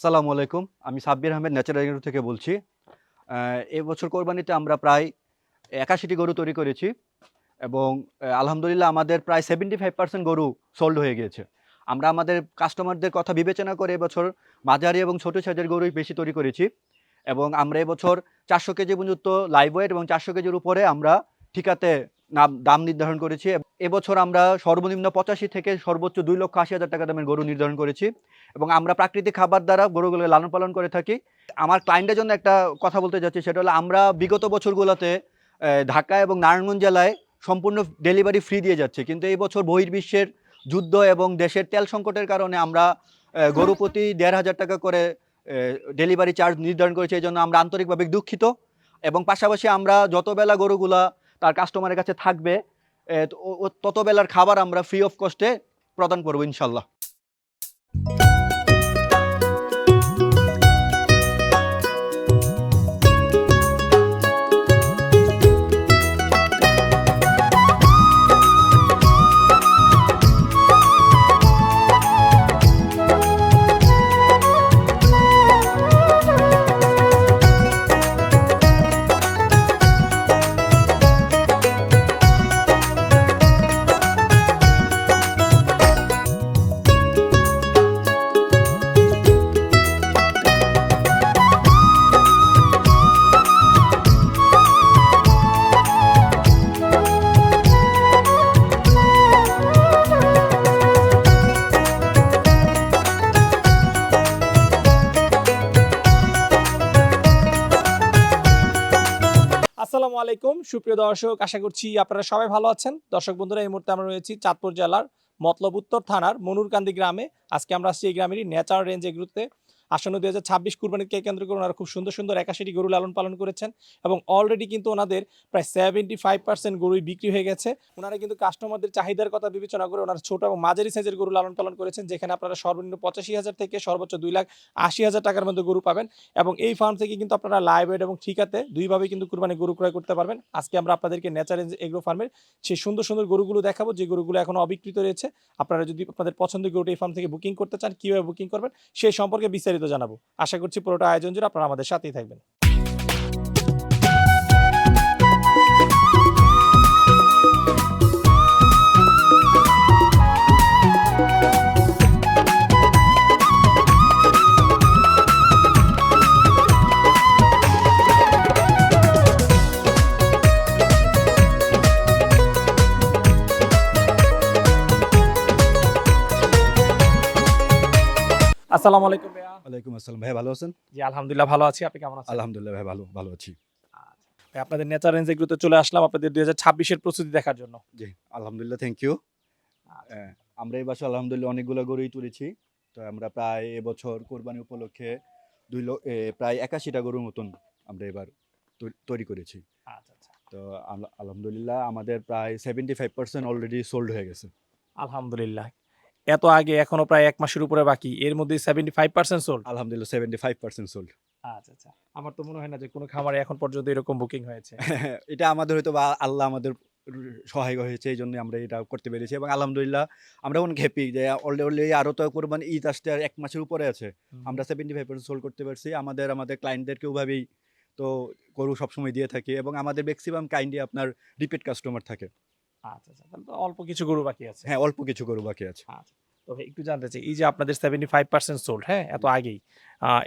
আসসালামু আলাইকুম। আমি সাব্বির আহমেদ ন্যাচারাল এগ্রো থেকে বলছি। এবছর কোরবানিতে আমরা প্রায় ৮১টি গরু তৈরি করেছি এবং আলহামদুলিল্লাহ আমাদের প্রায় 75% গরু সোল্ড হয়ে গিয়েছে। আমরা আমাদের কাস্টমারদের কথা বিবেচনা করে এবছর মাঝারি এবং ছোট সাইজের গরুই বেশি তৈরি করেছি এবং আমরা এবছর ৪০০ কেজি পর্যন্ত লাইভ ওয়েট এবং ৪০০ কেজির উপরে আমরা ঠিকাতে দাম নির্ধারণ করেছি। এবছর আমরা সর্বনিম্ন ৮৫ থেকে সর্বোচ্চ ২,৮০,০০০ টাকা দামের গরু নির্ধারণ করেছি এবং আমরা প্রাকৃতিক খাবার দ্বারা গরুগুলো লালন পালন করে থাকি। আমার ক্লায়েন্টের জন্য একটা কথা বলতে চাচ্ছি, সেটা হলো আমরা বিগত বছরগুলোতে ঢাকা এবং নারায়ণগঞ্জ জেলায় সম্পূর্ণ ডেলিভারি ফ্রি দিয়ে যাচ্ছি। কিন্তু এই বছর বহির্বিশ্বের যুদ্ধ এবং দেশের তেল সংকটের কারণে আমরা গরু প্রতি ১,৫০০ টাকা করে ডেলিভারি চার্জ নির্ধারণ করেছি। এজন্য আমরা আন্তরিকভাবে দুঃখিত এবং পাশাপাশি আমরা যত বেলা গরুগুলা তার কাস্টমারের কাছে থাকবে তত বেলার খাবার আমরা ফ্রি অফ কস্টে প্রদান করব ইনশাল্লাহ। আসসালামু আলাইকুম সুপ্রিয় দর্শক, আশা করছি আপনারা সবাই ভালো আছেন। দর্শক বন্ধুরা, এই মুহূর্তে আমরা রয়েছি চাঁদপুর জেলার মতলব উত্তর থানার মনুরকান্দি গ্রামে। আজকে আমরা আসছি এই গ্রামেরই ন্যাচারাল রেঞ্জ এগ্রোতে। আসন্ন ২০২৬ কুরবানিকে কেন্দ্র করে ওনারা খুব সুন্দর সুন্দর ৮১টি গরু লালন পালন করেছেন এবং অলরেডি কিন্তু ওনাদের প্রায় 75% গরুই বিক্রি হয়ে গেছে। ওনারা কিন্তু কাস্টমারদের চাহিদার কথা বিবেচনা করে ওনারা ছোট এবং মাঝারি সাইজের গরু লালন পালন করেছেন, যেখানে আপনারা সর্বনিম্ন ৮৫,০০০ থেকে সর্বোচ্চ ২,৮০,০০০ টাকার মধ্যে গরু পাবেন। এবং এই ফার্ম থেকে কিন্তু আপনারা লাইভ ওয়েট এবং ঠিকাতে দুইভাবেই কিন্তু কুরবানি গরু ক্রয় করতে পারবেন। আজকে আমরা আপনাদেরকে ন্যাচারাল এগ্রো ফার্মের সেই সুন্দর সুন্দর গরুগুলো দেখাবো, যে গরুগুলো এখনো অবিকৃত রয়েছে। আপনারা যদি আপনাদের পছন্দের গরুটা এই ফার্ম থেকে বুকিং করতে চান, কীভাবে বুকিং করবেন সেই সম্পর্কে বিস্তারিত জানাবো। আশা করছি পুরোটা আয়োজন জুড়ে আপনারা আমাদের সাথেই থাকবেন। আসসালামু আলাইকুম ভাইয়া। ওয়ালাইকুম আসসালাম। ভাই ভালো আছেন? জি আলহামদুলিল্লাহ ভালো আছি, আপনি কেমন আছেন? আলহামদুলিল্লাহ ভাই ভালো আছি। ভাই, আপনাদের ন্যাচারাল রেঞ্জ এগ্রোতে চলে আসলাম আপনাদের ২০২৬-এর প্রস্তুতি দেখার জন্য। জি, আলহামদুলিল্লাহ, থ্যাংক ইউ। আমরা এই বছর আলহামদুলিল্লাহ অনেকগুলো গরুই তুলেছি। তো আমরা প্রায় এবছর কোরবানি উপলক্ষে প্রায় ৮১টা গরুর মতন আমরা এবার তৈরি করেছি। আচ্ছা আচ্ছা, তো আলহামদুলিল্লাহ আমাদের প্রায় 75% অলরেডি সোল্ড হয়ে গেছে। আলহামদুলিল্লাহ। এত আগে এখনো প্রায় ১ মাসের উপরে বাকি, এর মধ্যে 75% সোল্ড। আলহামদুলিল্লাহ 75% সোল্ড। আচ্ছা আচ্ছা, আমার তো মনে হয় না যে কোনো খামারে এখন পর্যন্ত এরকম বুকিং হয়েছে। এটা আমাদের হয়তো বা আল্লাহ আমাদের সহায় হয়েছে, এই জন্য আমরা এটা করতে পেরেছি এবং আলহামদুলিল্লাহ আমরা অনেক হ্যাপি যে অলরেডি আরো তো কোরবানি ঈদ আসতে আর ১ মাসের উপরে আছে। আমরা 75% সোল্ড করতে পারছি। আমাদের ক্লায়েন্টদেরকে ওভাবেই তো গরু সবসময় দিয়ে থাকি এবং আমাদের ম্যাক্সিমাম কাইন্ডলি আপনার রিপিট কাস্টমার থাকে। আচ্ছা আচ্ছা, তাহলে তো অল্প কিছু গরু বাকি আছে। হ্যাঁ, অল্প কিছু গরু বাকি আছে। আচ্ছা, তো ভাই একটু জানতে চাই, এই যে আপনাদের 75% সোল্ড, হ্যাঁ, এত আগেই,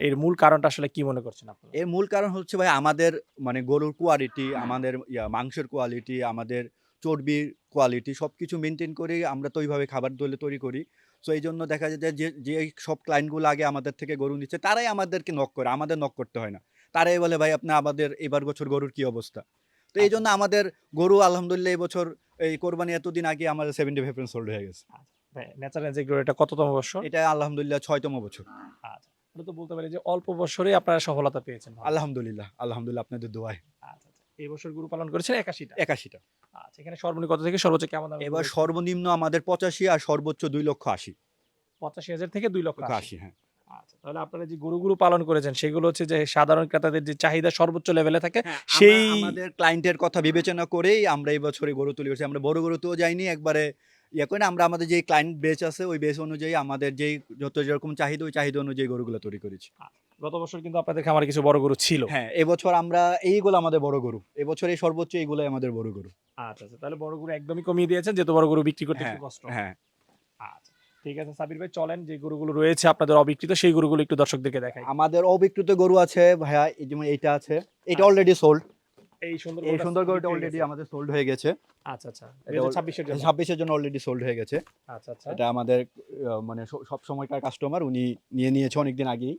এর মূল কারণটা আসলে কি মনে করছেন আপনারা? এর মূল কারণ হচ্ছে ভাই আমাদের মানে গরুর কোয়ালিটি, আমাদের মাংসের কোয়ালিটি, আমাদের চর্বির কোয়ালিটি সবকিছু মেইনটেইন করেই আমরা তো ওইভাবে খাবার তৈরি করি। সো এইজন্য দেখা যায় যে সব ক্লায়েন্টগুলো আগে আমাদের থেকে গরু নিচ্ছে তারাই আমাদেরকে নক করে, আমাদের নক করতে হয় না। তারাই বলে ভাই আপনি আমাদের এবার বছর গরুর কি অবস্থা? তো এইজন্য আমাদের গরু আলহামদুলিল্লাহ এই বছর এই কোরবানি এতদিন আগে আমাদের 75% সোল্ড হয়ে গেছে। আচ্ছা, ভাই ন্যাচারাল এগ্রো এটা কততম বর্ষ? এটা আলহামদুলিল্লাহ ৬তম বছর। আচ্ছা, আমরা তো বলতে পারি যে অল্প বছরেই আপনারা সফলতা পেয়েছেন। আলহামদুলিল্লাহ আপনাদের দোয়ায়। আচ্ছা আচ্ছা, এই বছর গরু পালন করেছেন ৮১টা। ৮১টা। আচ্ছা, এখানে সর্বনিম্ন কত থেকে সর্বোচ্চ কেমন দাম? এবার সর্বনিম্ন আমাদের ৮৫ আর সর্বোচ্চ ২,৮০,০০০। ৮৫,০০০ থেকে ২,৮০,০০০। হ্যাঁ। আচ্ছা, তাহলে আপনারা যে গরুগুলো পালন করেছেন সেগুলো হচ্ছে যে সাধারণ ক্রেতাদের যে চাহিদা সর্বোচ্চ লেভেলে থাকে হ্যাঁ, সেই আমাদের ক্লায়েন্টের কথা বিবেচনা করেই আমরা এই বছরে গরু তৈরি করছি। আমরা বড় গরুতেও যাইনি, একবারে ইয়ে করি না, আমরা আমাদের যে ক্লায়েন্ট বেস আছে ওই বেস অনুযায়ী আমাদের যেই যত যেরকম চাহিদা ওই চাহিদা অনুযায়ী গরুগুলো তৈরি করেছি। গত বছর কিন্তু আপনাদের খামারে কিছু বড় গরু ছিল। হ্যাঁ, এবছর আমরা এইগুলো আমাদের বড় গরু। এবছর এই সর্বোচ্চ এইগুলাই আমাদের বড় গরু। আচ্ছা, আচ্ছা। তাহলে বড় গরু একদমই কমিয়ে দিয়েছেন যেহেতু বড় গরু বিক্রি করতে হ্যাঁ, একটু কষ্ট। হ্যাঁ। আচ্ছা। ঠিক আছে সাবির ভাই, চলেন যে গরুগুলো রয়েছে আপনাদের অবিক্রিত সেই গরুগুলো একটু দর্শকদেরকে দেখাই। আমাদের অবিক্রিত গরু আছে ভাইয়া, এই যেমন এইটা আছে। এটা আচ্ছা। Already sold. এই সুন্দর এই সুন্দর গরুটা বিক্রি হয়ে অলরেডি গেছে। আমাদের সোল্ড হয়ে গেছে। আচ্ছা, আচ্ছা। এটা 2026 এর জন্য। 26 এর জন্য অলরেডি সোল্ড হয়ে গেছে। আচ্ছা, আচ্ছা। এটা আমাদের মানে সব সময়কার কাস্টমার, উনি নিয়েছে অনেকদিন আগেই।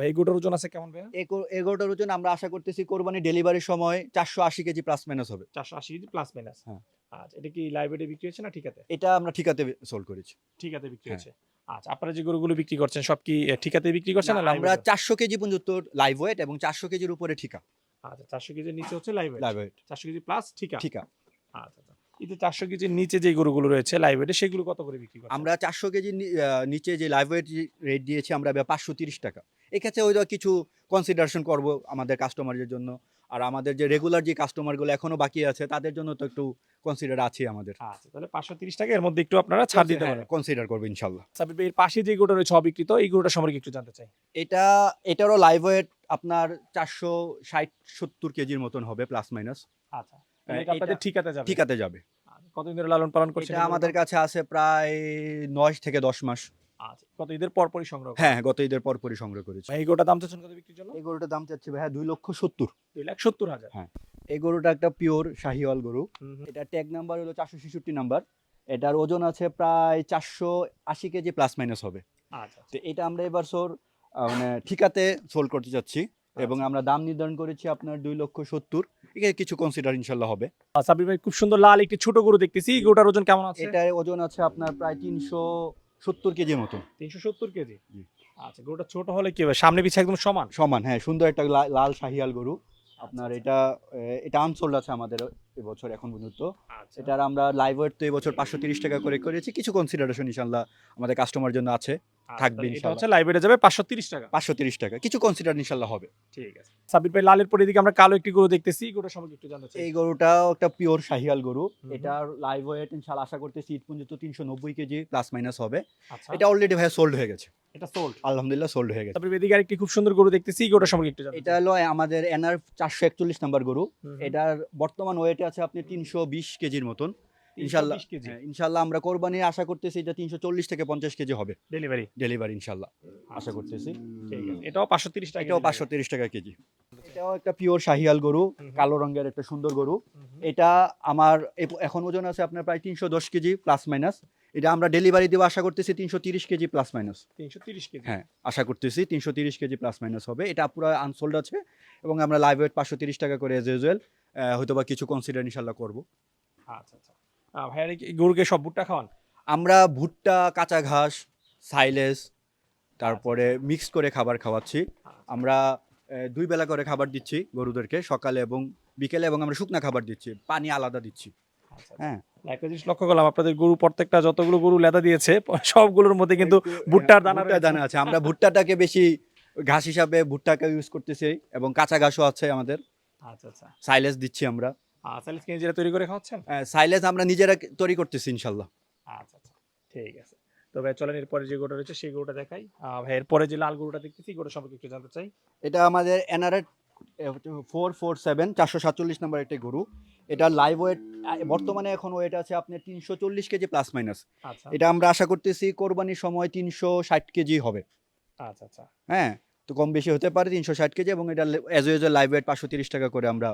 এই গরুটার ওজন আছে কেমন ভাইয়া? এই গরুটার ওজন আমরা আশা করতেছি কোরবানি ডেলিভারির সময় 480 কেজি প্লাস মাইনাস হবে। 480 কেজি প্লাস মাইনাস। হ্যাঁ। আচ্ছা, এটা কি লাইভ ওয়েটে বিক্রি হচ্ছে না ঠিকাতে? এটা আমরা ঠিকাতে সোল্ড করেছি। ঠিকাতে বিক্রি হ্যাঁ। হচ্ছে। আচ্ছা, আপনারা যে গরুগুলো বিক্রি করছেন সব কি ঠিকাতে বিক্রি করছেন না লাইভ আমরা ওয়েটে? 400 কেজি পর্যন্ত লাইভ ওয়েট এবং 400 কেজির উপরে ঠিকা। আচ্ছা, 400 কেজির নিচে হচ্ছে live weight. Live weight 400 KG plus ঠিকা। ঠিকা। আচ্ছা, আচ্ছা। এই যে 400 কেজির নিচে যে গরুগুলো রয়েছে লাইভ ওয়েটে সেগুলো কত করে বিক্রি করছেন? আমরা 400 কেজির নিচে যে লাইভ ওয়েট রেট দিয়েছি আমরা 530 টাকা। এক্ষেত্রে ওইটা কিছু কনসিডারেশন করব আমাদের কাস্টমারদের জন্য। আর আমাদের যে রেগুলার যে কাস্টমারগুলো এখনো বাকি আছে তাদের জন্য তো একটু কনসিডার আছে আমাদের। আচ্ছা, তাহলে 530 টাকা এর মধ্যে একটু আপনারা ছাড় দিতে পারেন। কনসিডার করব ইনশাআল্লাহ। সাবির ভাই, এর পাশে যে গরুটা রয়েছে অবিক্রিত এই গরুটা সম্পর্কে একটু জানতে চাই। এটারও লাইভ ওয়েট আপনার 460-70 কেজির মতন হবে প্লাস মাইনাস। আচ্ছা। এটা আপনাদের ঠিকাতে যাবে? ঠিকাতে যাবে। আচ্ছা, কতদিন ধরে লালন পালন করছেন? এটা আমাদের কাছে আছে প্রায় 9 থেকে 10 মাস। আচ্ছা, কত ঈদের পরপরই সংগ্রহ করা? হ্যাঁ, গত ঈদের পরপরই সংগ্রহ করেছি। ভাই, এই গরুটার দাম চাচ্ছেন কত বিক্রির জন্য? এই গরুটার দাম চাচ্ছি ভাইয়া 2,70,000। 2,70,000। হ্যাঁ। এই গরুটা একটা পিওর শাহিওয়াল গরু। হুম, হুম। এটা ট্যাগ নাম্বার হলো 466 নাম্বার। এটার ওজন আছে প্রায় 480 কেজি প্লাস মাইনাস হবে। আচ্ছা, তো এটা আমরা এবার মানে ঠিকাতে সোল্ড করতে যাচ্ছি এবং আমরা দাম নির্ধারণ করেছি আপনার 2,70,000। এখানে কিছু কনসিডার ইনশাল্লাহ হবে। সাবির ভাই, খুব সুন্দর লাল একটি ছোট গরু দেখতেছি। এই গরুটার ওজন কেমন আছে? এটার ওজন আছে আপনার প্রায় 370 কেজির মতো। 370 কেজি। জি। আচ্ছা, গরুটা ছোট হলে কি হবে? সামনে পিছে একদম সমান। সমান, হ্যাঁ, সুন্দর একটা লাল শাহিয়াল গরু। আপনার আচ্ছা, এটা আনসোল্ড আছে আমাদের এবছর এখন পর্যন্ত। আচ্ছা। এটার আমরা লাইভ ওয়েট তো এবছর 530 টাকা করে করেছি। কিছু কনসিডারেশন ইনশাআল্লাহ আমাদের কাস্টমার জন্য আছে, থাকবে তাহলে এটা ইনশাআল্লাহ। হচ্ছে লাইভ ওয়েটে যাবে 530 টাকা। 530 টাকা। কিছু কনসিডার ইনশাআল্লাহ হবে। ঠিক আছে। সাবির ভাই, লালের পরে এদিকে আমরা কালো একটি গরু দেখতেছি। এই গরুটা সম্পর্কে একটু জানতে চাই। এই গরুটাও একটা পিওর শাহিয়াল গরু। হুম। এটার লাইভ ওয়েট ইনশাআল্লাহ আশা করতেছি ঈদ পর্যন্ত 390 কেজি প্লাস মাইনাস হবে। আচ্ছা। এটা অলরেডি ভাইয়া সোল্ড হয়ে গেছে। এটা সোল্ড। আলহামদুলিল্লাহ সোল্ড হয়ে গেছে। তারপরে এদিকে আরেকটি খুব সুন্দর গরু দেখতেছি। এই গরুটা সম্পর্কে একটু জানতে এটা চাই। হলো আমাদের এনআর 441 নাম্বার গরু। হুম, হুম। এটার বর্তমান ওয়েটে আছে আপনি 320 কেজির মতন। ইনশাআল্লাহ 320 কেজি। হ্যাঁ, ইনশাআল্লাহ আমরা কোরবানির আশা করতেছি এটা 340 থেকে 50 কেজি হবে ডেলিভারি। ডেলিভারি ইনশাআল্লাহ আশা করতেছি। ঠিক আছে। এটাও 530 টাকা। এটাও 530 টাকা কেজি। এটাও একটা পিওর শাহিয়াল গরু, হুম। কালো রঙের একটা সুন্দর গরু। হুম, হুম। এটা আমার এখন ওজন আছে আপনার প্রায় 310 কেজি প্লাস মাইনাস। এটা আমরা ডেলিভারি দেব আশা করতেছি 330 কেজি প্লাস মাইনাস। 330 কেজি। হ্যাঁ, আশা করতেছি 330 কেজি প্লাস মাইনাস হবে। এটা পুরো আনসোল্ড আছে এবং আমরা লাইভ ওয়েট 530 টাকা করে এজ ইউজুয়াল হয়তোবা কিছু কনসিডার ইনশাআল্লাহ করব। আচ্ছা, আচ্ছা। ভাইয়া, এই গরুকে সব ভুট্টা খাওয়ান? আমরা ভুট্টা, কাঁচা ঘাস, সাইলেজ তারপরে মিক্স করে খাবার খাওয়াচ্ছি। আমরা 2 বেলা করে খাবার দিচ্ছি গরুদেরকে, সকালে এবং বিকেলে, এবং আমরা শুকনা খাবার দিচ্ছি, পানি আলাদা দিচ্ছি। আচ্ছা। হ্যাঁ, একটা জিনিস লক্ষ্য করলাম, আপনাদের গরু প্রত্যেকটা যতগুলো গরু লেদা দিয়েছে সবগুলোর মধ্যে কিন্তু ভুট্টার দানা রয়েছে। দানা আছে। আমরা ভুট্টাটাকে বেশি ঘাস হিসাবে ভুট্টাকে ইউজ করতেছি এবং কাঁচা ঘাসও আছে আমাদের। আচ্ছা, আচ্ছা। সাইলেজ দিচ্ছি আমরা। সাইলেজ কি নিজেরা তৈরি করে খাওয়াচ্ছেন? সাইলেজ আমরা নিজেরা তৈরি করতেছি ইনশাল্লাহ। আচ্ছা, আচ্ছা। ঠিক আছে। তো ভাই, চলেন এরপরে যে গরুটা রয়েছে সেই গরুটা দেখাই। ভাই, এরপরে যে লাল গরুটা দেখতেছি গরুটা সম্পর্কে একটু জানতে চাই। এটা আমাদের এনআরএ 447 নম্বর একটা গরু। এটা লাইভ ওয়েট বর্তমানে এখন ওয়েট আছে আপনার 340 কেজি প্লাস মাইনাস। আচ্ছা, এটা আমরা আশা করতেছি কোরবানির সময় 360 কেজি হবে। আচ্ছা, আচ্ছা। হ্যাঁ, তো কম বেশি হতে পারে 360 কেজি, এবং এটা অ্যাজ ইউজুয়াল লাইভ ওয়েট 530 টাকা করে আমরা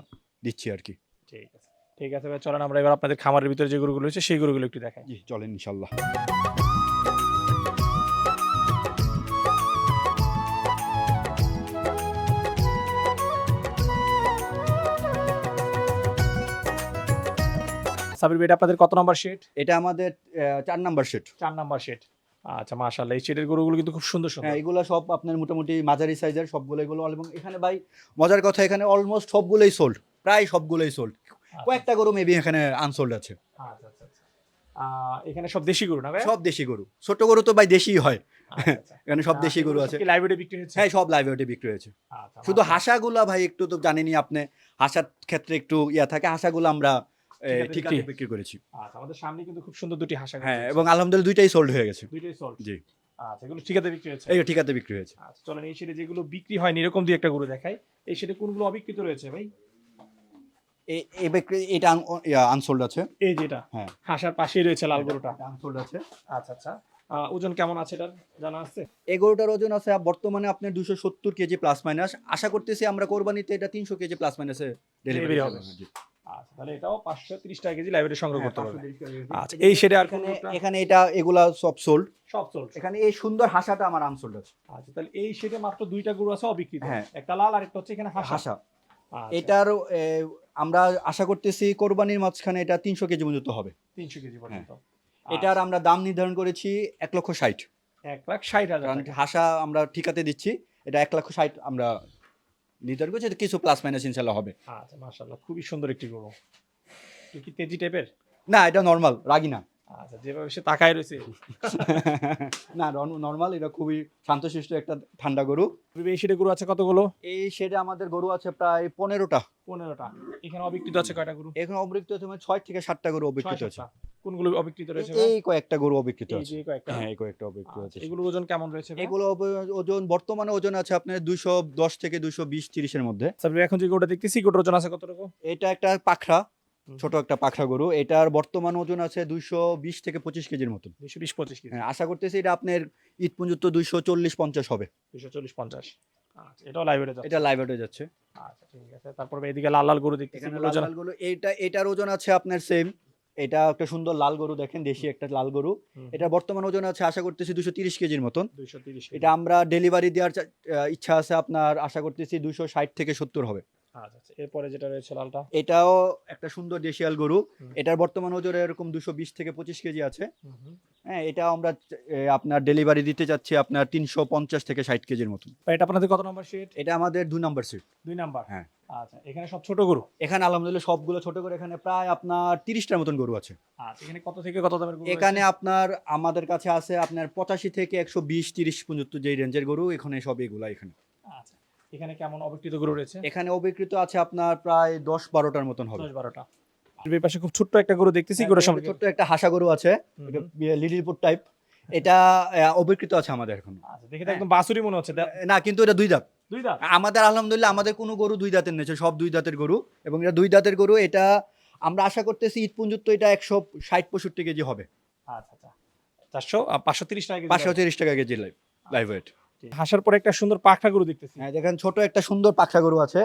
দিচ্ছি আর কি। ঠিক আছে। ঠিক আছে ভাই, চলেন আমরা এবার আপনাদের খামারের ভিতরে যে গরুগুলো রয়েছে সেই গরুগুলো একটু দেখাই। জি, চলেন ইনশাল্লাহ। সাবির ভাই, এটা আপনাদের কত নাম্বার শেড? এটা আমাদের 4 নাম্বার সেট। 4 number shade. আচ্ছা, মাশাআল্লাহ, এই শেডের গরুগুলো কিন্তু খুব সুন্দর সুন্দর। হ্যাঁ, এগুলো সব আপনার মোটামুটি মাঝারি সাইজের সবগুলো এগুলো, এবং এখানে ভাই মজার কথা এখানে অলমোস্ট সবগুলোই সোল্ড, প্রায় সবগুলোই সোল্ড। কয়েকটা গরু মেবি এখানে আনসোল্ড আছে। আচ্ছা, আচ্ছা, আচ্ছা। এখানে সব দেশি গরু না ভাই? সব দেশি গরু, ছোট গরু তো ভাই দেশি হয়। আচ্ছা, আচ্ছা। এখানে সব দেশি গরু আছে। কি লাইভ ওয়েটে বিক্রি হচ্ছে? হ্যাঁ, সব লাইভ ওয়েটে বিক্রি হয়েছে। আচ্ছা, শুধু হাঁসাগুলা ভাই একটু তো জানেনই আপনি, হাঁসার ক্ষেত্রে একটু ইয়া থাকে। হাঁসাগুলো আমরা ঠিকাতে বিক্রি করেছি। আচ্ছা, আমাদের সামনে কিন্তু খুব সুন্দর দুটি হাঁস হ্যাঁ, এবং আলহামদুলিল্লাহ দুইটাই সোল্ড হয়ে গেছে। দুইটাই সোল্ড। জি। আচ্ছা, এগুলো ঠিকাতে বিক্রি হয়েছে। এই ঠিকাতে বিক্রি হয়েছে। আচ্ছা, চলেন এই সেটে যেগুলো বিক্রি হয়নি এরকম দুই একটা গরু দেখাই। এই সেটে কোনগুলো অবিক্রিত রয়েছে ভাই? এই বিক্রি এটা আনসোল্ড আছে। এই যে এটা হ্যাঁ, হাঁসার পাশেই রয়েছে লাল গরুটা। আনসোল্ড আছে। আচ্ছা আচ্ছা, ওজন কেমন আছে এটার জানা আছে? এই গরুটার ওজন আছে বর্তমানে আপনার 270 কেজি প্লাস মাইনাস। আশা করতেছি আমরা কোরবানিতে এটা 300 কেজি প্লাস মাইনাসে ডেলিভারি হবে। হবে। জি। আচ্ছা, তাহলে এটাও 530 টাকা কেজি লাইব্রেরি সংগ্রহ করতে পারবে। 530 কেজি। আচ্ছা, এই সেটে আর এখানে কোনটা? এখানে এটা এগুলা সব সোল্ড। সব সোল্ড। এখানে এই সুন্দর হাসাটা আমার আনসোল্ড আছে। আচ্ছা, তাহলে এই সেটে মাত্র দুইটা গরু আছে অবিক্রিত। হ্যাঁ। একটা লাল আর একটা হচ্ছে এখানে হাঁসা। হাসা। আচ্ছা, এটার আমরা আশা করতেছি কোরবানির মাঝখানে এটা 300 কেজি পর্যন্ত হবে। 300 কেজি পর্যন্ত। এটার আমরা দাম নির্ধারণ করেছি 1,60,000। 1,60,000 কারণ টাকা। হাসা আমরা ঠিকাতে দিচ্ছি, এটা 1,60,000 আমরা নির্ধারণ করছি, এটা কিছু প্লাস মাইনাস ইনশাল্লাহ হবে। আচ্ছা, মাশাআল্লাহ, খুবই সুন্দর একটি গরু। এটা কি তেজি টাইপের? না, এটা নর্মাল, রাগি না। আচ্ছা, যেভাবে সে তাকায় রয়েছে। না, নর্মাল, এটা খুবই শান্তশিষ্ট একটা ঠান্ডা গরু। এই সেটে গরু আছে কতগুলো? এই শেডে আমাদের গরু আছে প্রায় 15টা। 15টা। এখানে অবিকৃত আছে কয়টা গরু? এখন অবিকৃত আছে 6 থেকে 7টা গরু অবিকৃত 6-7 আছে। টা। কোনগুলো অবিকৃত রয়েছে ভাই? এই কয়েকটা গরু অবিকৃত এই আছে। যে কয়েকটা। হ্যাঁ, এই কয়েকটা অবিকৃত আচ্ছা, আছে। এগুলোর ওজন কেমন রয়েছে ভাই? এগুলো ওজন বর্তমানে ওজন আছে আপনার 210 থেকে 220-30 এর মধ্যে। তারপরে এখন যে গরুটা দেখতেছি গরুর ওজন আছে কতটুকু? এটা একটা পাখরা, ছোট একটা পাখরা গরু। এটার বর্তমান ওজন আছে 220 থেকে 25 কেজির মতন। 220-25 কেজি। হ্যাঁ, আশা করতেছি এটা আপনার ঈদ পর্যন্ত 240-50 হবে। 240-50। আচ্ছা, এটাও লাইভে যাচ্ছে। এটা লাইভ হয়ে যাচ্ছে। আচ্ছা, ঠিক আছে। তারপরে এদিকে লাল লাল গরু দেখতেছি, এখানে এগুলোর ওজন? লাল গরু, এটার ওজন আছে আপনার সেম। এটা একটা সুন্দর লাল গরু, দেখেন দেশি একটা লাল গরু। এটা বর্তমান ওজন আছে আশা করতেছি 230 কেজির মতন। 230 কেজি। এটা আমরা ডেলিভারি দেওয়ার ইচ্ছা আছে আপনার, আশা করতেছি 260 থেকে 70 হবে। আচ্ছা আচ্ছা, এরপরে যেটা রয়েছে লালটা? এটাও একটা সুন্দর দেশিয়াল গরু। হুম। এটার বর্তমান ওজন এরকম 220 থেকে 25 কেজি আছে। হুম। হ্যাঁ, এটা আমরা আপনার ডেলিভারি দিতে যাচ্ছি আপনার 350 থেকে 60 কেজির মতন। এটা আপনাদের কত নম্বর সেট? এটা আমাদের 2 নাম্বার সিট। 2 নাম্বার। হ্যাঁ। আচ্ছা, এখানে সব ছোট গরু? এখানে আলহামদুলিল্লাহ সবগুলো ছোট করে, এখানে প্রায় আপনার 30টার মতন গরু আছে। আচ্ছা, এখানে কত থেকে কত দামের গরু? এখানে আপনার আমাদের কাছে আছে আপনার 85 থেকে 120-30 পর্যন্ত যেই রেঞ্জের গরু, এখানে সব এগুলা এখানে। আচ্ছা, এখানে কেমন অবিকৃত গরু রয়েছে? এখানে অবিকৃত আছে আপনার প্রায় 10-12টার মতন হবে। 10-12টা। এই পাশে খুব ছোট্ট একটা গরু দেখতেছি, গরুর সামনে ছোট্ট একটা হাসা গরু আছে, লিটলপুর টাইপ। এটা অবিকৃত আছে আমাদের এখন। আচ্ছা, দেখে তো একদম বাছুরি মনে হচ্ছে। না, কিন্তু এটা 2 দাঁত। 2 দাঁত? আমাদের আলহামদুলিল্লাহ আমাদের কোনো গরু 2 দাঁতের নেই, সব 2 দাঁতের গরু, এবং এটা 2 দাঁতের গরু। এটা আমরা আশা করতেছি ঈদ পর্যন্ত এটা 160-65 কেজি হবে। আচ্ছা আচ্ছা, 400 530 টাকা কেজি। 530 টাকা কেজি লাইভ ওয়েট। হাসার পরে একটা সুন্দর পাখরা গরু দেখতেছি। হ্যাঁ, দেখেন ছোট একটা সুন্দর পাখরা গরু আছে।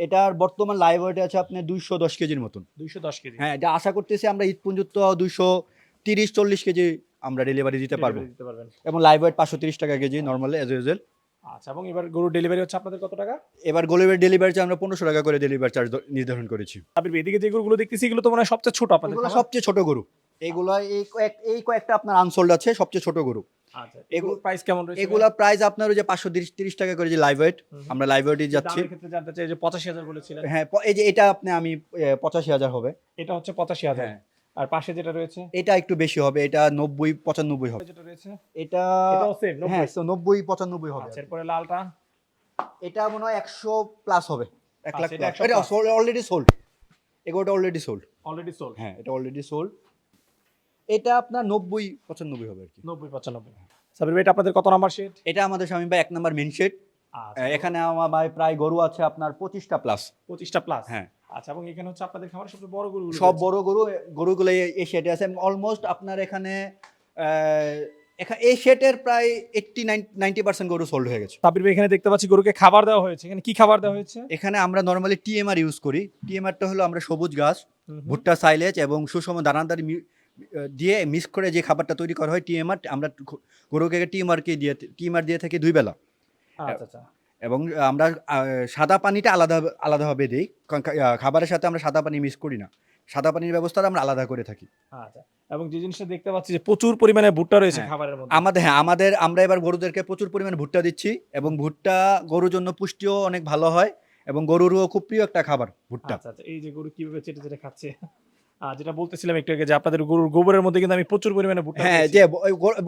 এটার বর্তমান লাইভ ওয়েট আছে আপনার 210 কেজির মতন। 210 কেজি। হ্যাঁ, এটা আশা করতেছি আমরা ঈদ পর্যন্ত 230-40 কেজি আমরা ডেলিভারি দিতে পারবো। দিতে পারবেন। এবং লাইভ ওয়েট 530 টাকা কেজি নরমালি অ্যাজ ইউজুয়াল। আচ্ছা, এবং এবার গরু ডেলিভারি হচ্ছে আপনাদের কত টাকা? এবার গরিবের ডেলিভারি চার্জ আমরা 1500 টাকা করে ডেলিভারি চার্জ নির্ধারণ করেছি। তারপর এদিকে যে গরুগুলো দেখতেছি এগুলো তো মনে হয় সবচেয়ে ছোট আপনাদের এগুলো খামার? সবচেয়ে ছোট গরু। এগুলো এই কয়েকটা আপনার আনসোল্ড আছে, সবচেয়ে ছোট গরু। আচ্ছা, এগুলোর প্রাইস কেমন রয়েছে? এগুলা প্রাইস আপনার ওই যে 530 টাকা করে যে লাইভ ওয়েট, আমরা লাইভ ওয়েটই যাচ্ছি। দামের ক্ষেত্রে জানতে চাই, যে 85,000 বলেছিলেন। হ্যাঁ, এই যে এটা আমি 85,000 হবে। এটা হচ্ছে 85,000। হ্যাঁ। আর পাশে যেটা রয়েছে? এটা একটু বেশি হবে, এটা 90-95 হবে। যেটা রয়েছে এটা এটাও সেম 90? হ্যাঁ, 90-95 হবে। আচ্ছা, এরপরে লালটা? এটা মনে হয় 100 প্লাস হবে, 1 লাখ আচ্ছা, এটা প্লাস। 100 এটা অলরেডি সোল্ড। এগুলোটা অলরেডি সোল্ড। Already sold. হ্যাঁ, এটা অলরেডি সোল্ড। এটা আপনার 90-95 হবে আর কি। 90-95। সাবির ভাই, এটা আপনাদের কত নাম্বার সেট? এটা আমাদের স্বামী ভাই 1 নাম্বার মেন শেড। আচ্ছা, এখানে আমার ভাই প্রায় গরু আছে আপনার 25টা প্লাস। 25টা প্লাস। হ্যাঁ। আচ্ছা, এবং এখানে হচ্ছে আপনাদের খামারের সবচেয়ে বড় গরু? সব বড় গরুগুলো এই শেডে আছে। অলমোস্ট আপনার এখানে এই শেডের প্রায় 80-90% গরু সোল্ড হয়ে গেছে। সাবির ভাই, এখানে দেখতে পাচ্ছি গরুকে খাবার দেওয়া হয়েছে। এখানে কি খাবার দেওয়া হয়েছে? এখানে আমরা নরমালি টিএমআর ইউজ করি। টিএমআরটা হলো আমরা সবুজ ঘাস, ভুট্টা সাইলেজ এবং সুষম দানাদার দিয়ে মিক্স করে যে খাবারটা তৈরি করা হয় টিএমআর। আমরা গরুকে টিএমআর দিয়ে থাকি 2 বেলা। আচ্ছা আচ্ছা। এবং আমরা সাদা পানিটা আলাদাভাবে দিই, কারণ খাবারের সাথে আমরা সাদা পানি মিক্স করি না। সাদা পানির ব্যবস্থাটা আমরা আলাদা করে থাকি। আচ্ছা, এবং যে জিনিসটা দেখতে পাচ্ছি যে প্রচুর পরিমাণে ভুট্টা রয়েছে হ্যাঁ, খাবারের মধ্যে। আমরা এবার গরুদেরকে প্রচুর পরিমাণে ভুট্টা দিচ্ছি, এবং ভুট্টা গরুর জন্য পুষ্টিও অনেক ভালো হয়, এবং গরুরও খুব প্রিয় একটা খাবার ভুট্টা। আচ্ছা আচ্ছা, এই যে গরু কিভাবে চেটে চেটে খাচ্ছে, যেটা বলতেছিলাম একটু আগে, যে আপনাদের গরুর গোবরের মধ্যে কিন্তু আমি প্রচুর পরিমাণে ভুট্টা হ্যাঁ, পেয়েছি। যে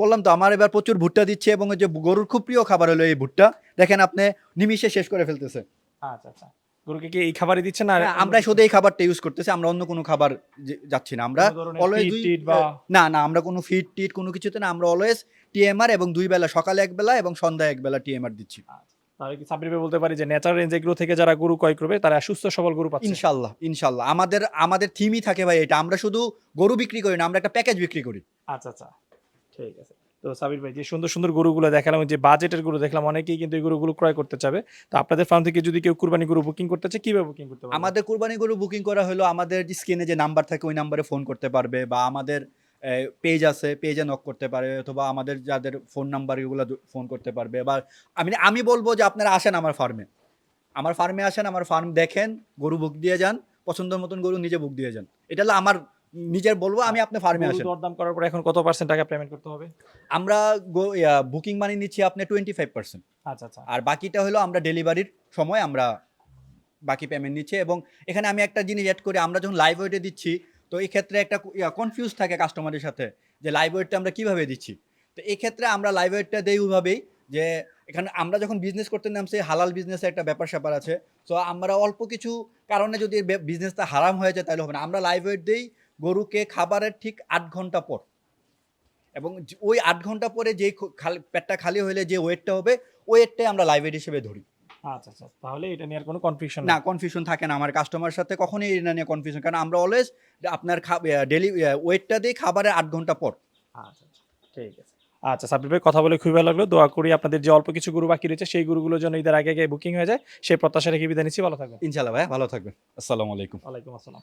বললাম তো, আমার এবার প্রচুর ভুট্টা দিচ্ছে, এবং ওই যে গরুর খুব প্রিয় খাবার হলো এই ভুট্টা। দেখেন আপনি নিমিষে শেষ করে ফেলতেছে। আচ্ছা আচ্ছা, গরুকে কি এই খাবারই দিচ্ছেন না হ্যাঁ, আমরা শুধু এই খাবারটা ইউজ করতেছি, আমরা অন্য কোনো খাবার যাচ্ছি না। আমরা অলওয়েজ টিট বা না না আমরা কোনো ফিড টিট কোনো কিছুতে না, আমরা অলওয়েজ টিএমআর এবং 2 বেলা, সকালে 1 বেলা এবং সন্ধ্যায় 1 বেলা টিএমআর দিচ্ছি। তাহলে কি সাব্বির ভাই বলতে পারি যে ন্যাচারাল রেঞ্জ এগুলো থেকে যারা গরু ক্রয় করবে তারা সুস্থ সবল গরু পাচ্ছে? ইনশাআল্লাহ ইনশাআল্লাহ আমাদের থিমই থাকে ভাই এটা, আমরা শুধু গরু বিক্রি করি না, আমরা একটা প্যাকেজ বিক্রি করি। আচ্ছা আচ্ছা, ঠিক আছে। তো সাবির ভাই যে সুন্দর সুন্দর গরুগুলো দেখালাম, যে বাজেটের গরু দেখলাম, অনেকেই কিন্তু এই গরুগুলো ক্রয় করতে চাবে। তো আপনাদের ফার্ম থেকে যদি কেউ কুরবানি গরু বুকিং করতে চায় কিভাবে বুকিং করতে পারবে? আমাদের কুরবানি গরু বুকিং করা হলো আমাদের স্ক্রিনে যে নাম্বার থাকে ওই নাম্বারে ফোন করতে পারবে, বা আমাদের পেজ আছে, পেজে নক করতে পারে, অথবা আমাদের যাদের ফোন নাম্বার এগুলো ফোন করতে পারবে। বা আমি বলবো যে আপনারা আসেন আমার ফার্মে আসেন, আমার ফার্ম দেখেন, গরু বুক দিয়ে যান, পছন্দের মতন গরু নিজে বুক দিয়ে যান। এটা হলো আমার নিজের বলবো, আমি আপনার ফার্মে গরু আসেন। দরদাম করার পর এখন কত % টাকা পেমেন্ট করতে হবে? আমরা বুকিং মানি নিচ্ছি আপনি 25%, আচ্ছা আচ্ছা, আর বাকিটা হলো আমরা ডেলিভারির সময় আমরা বাকি পেমেন্ট নিচ্ছি। এবং এখানে আমি একটা জিনিস অ্যাড করি, আমরা যখন লাইভ ওয়েটে দিচ্ছি তো এই ক্ষেত্রে একটা কনফিউজ থাকে কাস্টমারের সাথে যে লাইভ ওয়েটটা আমরা কিভাবে দিচ্ছি। তো এই ক্ষেত্রে আমরা লাইভ ওয়েটটা দেই ওইভাবেই যে এখানে আমরা যখন বিজনেস করতে নামছি, হালাল বিজনেসে একটা ব্যাপার স্যাপার আছে। সো আমরা অল্প কিছু কারণে যদি বিজনেসটা হারাম হয়ে যায় তাহলে হবে না। আমরা লাইভ ওয়েট দিই গরুকে খাবারের ঠিক 8 ঘন্টা পর, এবং ওই 8 ঘন্টা পরে যেই পেটটা খালি হলে যে ওয়েটটা হবে ওয়েটটাই আমরা লাইভ ওয়েট হিসেবে ধরি। আচ্ছা আচ্ছা, তাহলে এটা নিয়ে আর কোনো কনফিউশন না, কনফিউশন থাকে না আমার কাস্টমার সাথে কখনোই এটা নিয়ে কনফিউশন, কারণ আমরা অলওয়েজ আপনার ডেলি ওয়েটটা দিই খাবারের 8 ঘন্টা পর। আচ্ছা আচ্ছা, ঠিক আছে। আচ্ছা সাব্বির ভাই, কথা বলে খুবই ভালো লাগলো। দোয়া করি আপনাদের যে অল্প কিছু গরু বাকি রয়েছে সেই গরুগুলো যেন ঈদের আগে আগে বুকিং হয়ে যায়, সেই প্রত্যাশা রেখে বিদায় নিচ্ছি। ভালো থাকবেন। ইনশাআল্লাহ ভাই, ভালো থাকবেন। আসসালামু আলাইকুম। ওয়ালাইকুম আসসালাম।